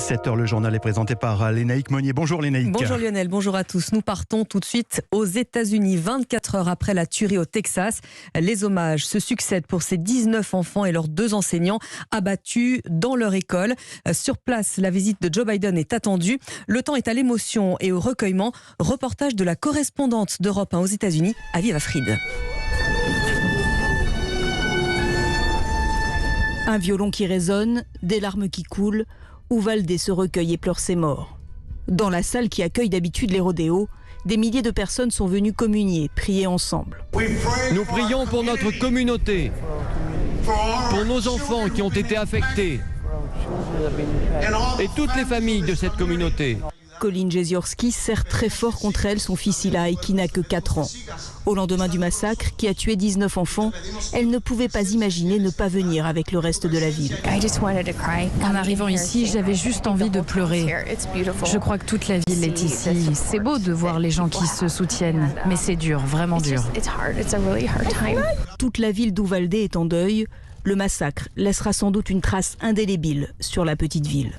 7h, le journal est présenté par Lénaïque Monnier. Bonjour Lénaïque. Bonjour Lionel, bonjour à tous. Nous partons tout de suite aux États-Unis, 24 heures après la tuerie au Texas. Les hommages se succèdent pour ces 19 enfants et leurs 2 enseignants abattus dans leur école. Sur place, la visite de Joe Biden est attendue. Le temps est à l'émotion et au recueillement. Reportage de la correspondante d'Europe 1 aux États-Unis, Aviva Fried. Un violon qui résonne, des larmes qui coulent. Uvalde se recueille et pleure ses morts. Dans la salle qui accueille d'habitude les rodéos, des milliers de personnes sont venues communier, prier ensemble. Nous prions pour notre communauté, pour nos enfants qui ont été affectés et toutes les familles de cette communauté. Colin Jeziorski serre très fort contre elle son fils Eli qui n'a que 4 ans. Au lendemain du massacre qui a tué 19 enfants, elle ne pouvait pas imaginer ne pas venir avec le reste de la ville. En arrivant ici, j'avais juste envie de pleurer. Je crois que toute la ville est ici. C'est beau de voir les gens qui se soutiennent, mais c'est dur, vraiment dur. Toute la ville d'Uvalde est en deuil. Le massacre laissera sans doute une trace indélébile sur la petite ville.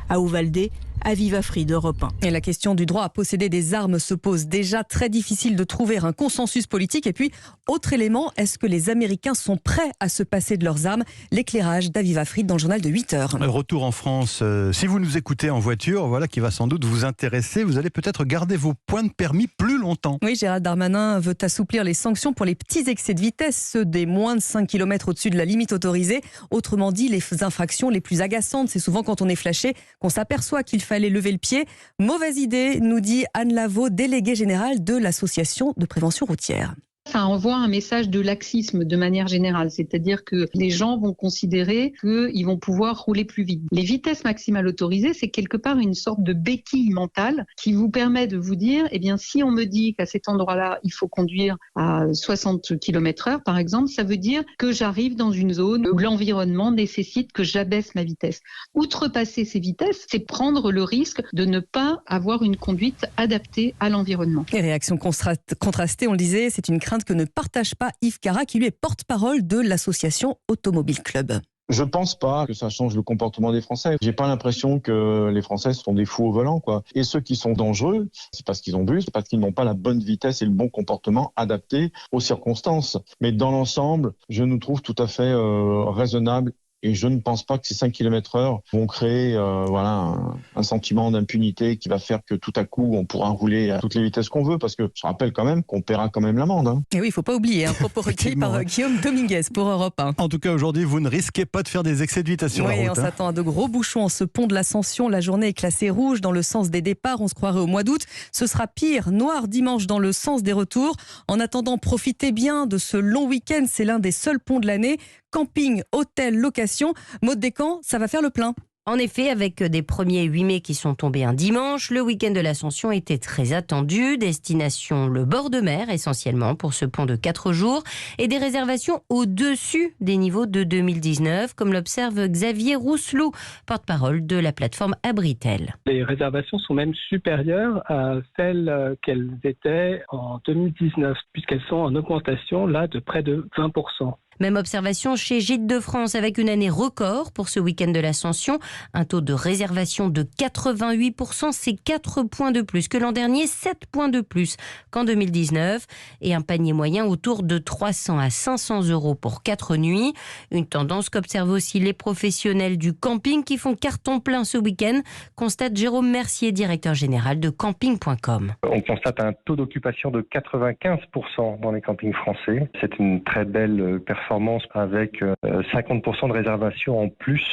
À Uvalde, Aviva Fried, Europe 1. Et la question du droit à posséder des armes se pose déjà. Très difficile de trouver un consensus politique. Et puis, autre élément, est-ce que les Américains sont prêts à se passer de leurs armes? L'éclairage d'Aviva Fried dans le journal de 8h. Retour en France. Si vous nous écoutez en voiture, voilà qui va sans doute vous intéresser. Vous allez peut-être garder vos points de permis plus longtemps. Oui, Gérald Darmanin veut assouplir les sanctions pour les petits excès de vitesse, ceux des moins de 5 km au-dessus de la limite autorisée. Autrement dit, les infractions les plus agaçantes, c'est souvent quand on est flashé qu'on s'aperçoit qu'il fallait lever le pied. Mauvaise idée, nous dit Anne Lavaux, déléguée générale de l'association de prévention routière. Ça envoie un message de laxisme de manière générale, c'est-à-dire que les gens vont considérer qu'ils vont pouvoir rouler plus vite. Les vitesses maximales autorisées, c'est quelque part une sorte de béquille mentale qui vous permet de vous dire, eh bien, si on me dit qu'à cet endroit-là, il faut conduire à 60 km/h, par exemple, ça veut dire que j'arrive dans une zone où l'environnement nécessite que j'abaisse ma vitesse. Outrepasser ces vitesses, c'est prendre le risque de ne pas avoir une conduite adaptée à l'environnement. Les réactions contrastées, on le disait, c'est une crainte que ne partage pas Yves Cara, qui lui est porte-parole de l'association Automobile Club. Je pense pas que ça change le comportement des Français. J'ai pas l'impression que les Français sont des fous au volant, quoi. Et ceux qui sont dangereux, c'est parce qu'ils ont bu, c'est parce qu'ils n'ont pas la bonne vitesse et le bon comportement adapté aux circonstances. Mais dans l'ensemble, je nous trouve tout à fait raisonnable. Et je ne pense pas que ces 5 km/h vont créer un sentiment d'impunité qui va faire que tout à coup, on pourra rouler à toutes les vitesses qu'on veut. Parce que je rappelle quand même qu'on paiera quand même l'amende. Hein. Et oui, il ne faut pas oublier, propos recueillis par Guillaume Dominguez pour Europe 1. En tout cas, aujourd'hui, vous ne risquez pas de faire des excès de vitesse sur la route. Oui, on s'attend à de gros bouchons en ce pont de l'Ascension. La journée est classée rouge dans le sens des départs. On se croirait au mois d'août. Ce sera pire, noir dimanche dans le sens des retours. En attendant, profitez bien de ce long week-end. C'est l'un des seuls ponts de l'année. Camping, hôtel, location, Maud Descamps, ça va faire le plein. En effet, avec des 1er 8 mai qui sont tombés un dimanche, le week-end de l'Ascension était très attendu. Destination le bord de mer, essentiellement pour ce pont de 4 jours, et des réservations au-dessus des niveaux de 2019, comme l'observe Xavier Rousselot, porte-parole de la plateforme Abritel. Les réservations sont même supérieures à celles qu'elles étaient en 2019, puisqu'elles sont en augmentation là de près de 20%. Même observation chez Gîtes de France avec une année record pour ce week-end de l'Ascension. Un taux de réservation de 88%, c'est 4 points de plus que l'an dernier, 7 points de plus qu'en 2019. Et un panier moyen autour de 300 à 500 € pour 4 nuits. Une tendance qu'observent aussi les professionnels du camping qui font carton plein ce week-end, constate Jérôme Mercier, directeur général de camping.com. On constate un taux d'occupation de 95% dans les campings français. C'est une très belle performance avec 50% de réservations en plus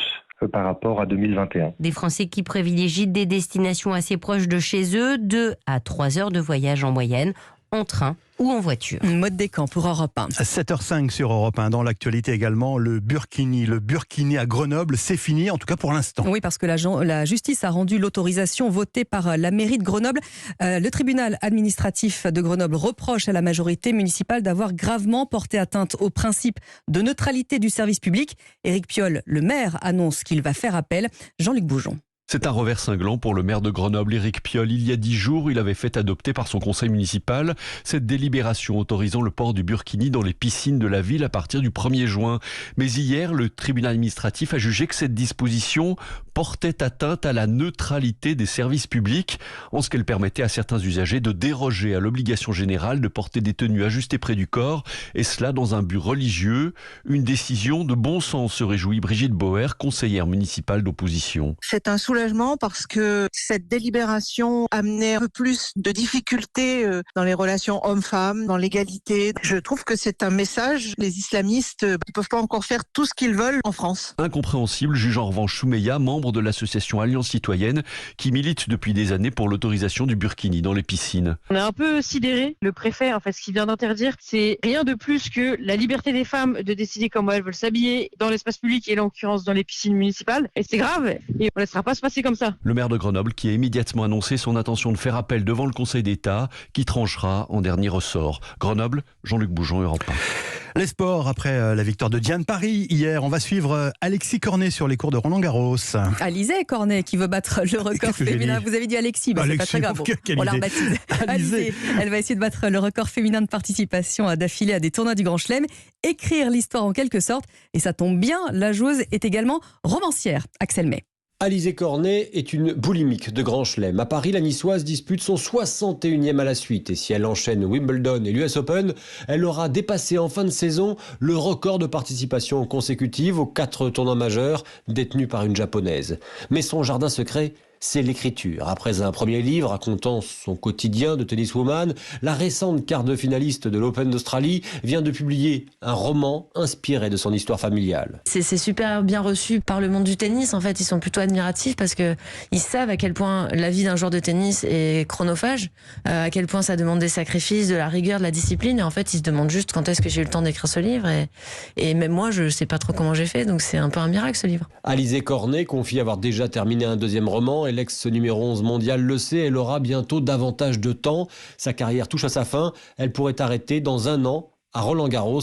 par rapport à 2021. Des Français qui privilégient des destinations assez proches de chez eux, 2 à 3 heures de voyage en moyenne, en train ou en voiture. Maud Descamps pour Europe 1. 7h05 sur Europe 1. Dans l'actualité également, le Burkini à Grenoble, c'est fini, en tout cas pour l'instant. Oui, parce que la justice a rendu l'autorisation votée par la mairie de Grenoble. Le tribunal administratif de Grenoble reproche à la majorité municipale d'avoir gravement porté atteinte au principe de neutralité du service public. Éric Piolle, le maire, annonce qu'il va faire appel. Jean-Luc Boujon. C'est un revers cinglant pour le maire de Grenoble, Éric Piolle. Il y a 10 jours, il avait fait adopter par son conseil municipal cette délibération autorisant le port du burkini dans les piscines de la ville à partir du 1er juin. Mais hier, le tribunal administratif a jugé que cette disposition portait atteinte à la neutralité des services publics, en ce qu'elle permettait à certains usagers de déroger à l'obligation générale de porter des tenues ajustées près du corps, et cela dans un but religieux. Une décision de bon sens, se réjouit Brigitte Bauer, conseillère municipale d'opposition. C'est un soulagement parce que cette délibération amenait un peu plus de difficultés dans les relations hommes-femmes, dans l'égalité. Je trouve que c'est un message. Les islamistes ne peuvent pas encore faire tout ce qu'ils veulent en France. Incompréhensible, juge en revanche Choumeya, membre de l'association Alliance Citoyenne, qui milite depuis des années pour l'autorisation du burkini dans les piscines. On est un peu sidéré. Le préfet, en fait, ce qu'il vient d'interdire, c'est rien de plus que la liberté des femmes de décider comment elles veulent s'habiller dans l'espace public et en l'occurrence dans les piscines municipales. Et c'est grave. Et on ne laissera pas se passer comme ça. Le maire de Grenoble qui a immédiatement annoncé son intention de faire appel devant le Conseil d'État, qui tranchera en dernier ressort. Grenoble, Jean-Luc Boujon, Europe 1. Les sports, après la victoire de Diane Paris hier, on va suivre Alexis Cornet sur les cours de Roland-Garros. Alizé Cornet qui veut battre le record féminin. Vous avez dit Alexis, c'est pas très grave. On la rebaptise. Alizé, elle va essayer de battre le record féminin de participation d'affilée à des tournois du Grand Chelem, écrire l'histoire en quelque sorte. Et ça tombe bien, la joueuse est également romancière. Axel May. Alizé Cornet est une boulimique de Grand Chelem. À Paris, la Niçoise dispute son 61e à la suite. Et si elle enchaîne Wimbledon et l'US Open, elle aura dépassé en fin de saison le record de participation consécutive aux 4 tournois majeurs détenus par une japonaise. Mais son jardin secret, c'est l'écriture. Après un premier livre racontant son quotidien de tenniswoman, la récente quart de finaliste de l'Open d'Australie vient de publier un roman inspiré de son histoire familiale. C'est super bien reçu par le monde du tennis. En fait, ils sont plutôt admiratifs parce que ils savent à quel point la vie d'un joueur de tennis est chronophage, à quel point ça demande des sacrifices, de la rigueur, de la discipline. Et en fait, ils se demandent juste quand est-ce que j'ai eu le temps d'écrire ce livre. Et même moi, je sais pas trop comment j'ai fait. Donc c'est un peu un miracle, ce livre. Alizé Cornet confie avoir déjà terminé un 2e roman. Et l'ex-numéro 11 mondial le sait, elle aura bientôt davantage de temps. Sa carrière touche à sa fin. Elle pourrait arrêter dans 1 an à Roland-Garros,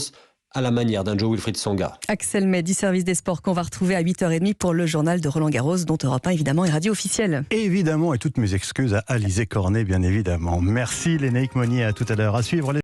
à la manière d'un Jo-Wilfried Tsonga. Axel May du service des sports qu'on va retrouver à 8h30 pour le journal de Roland-Garros, dont Europe 1 évidemment est radio officielle. Évidemment, et toutes mes excuses à Alizé Cornet, bien évidemment. Merci Lénaïque Monnier, à tout à l'heure. À suivre les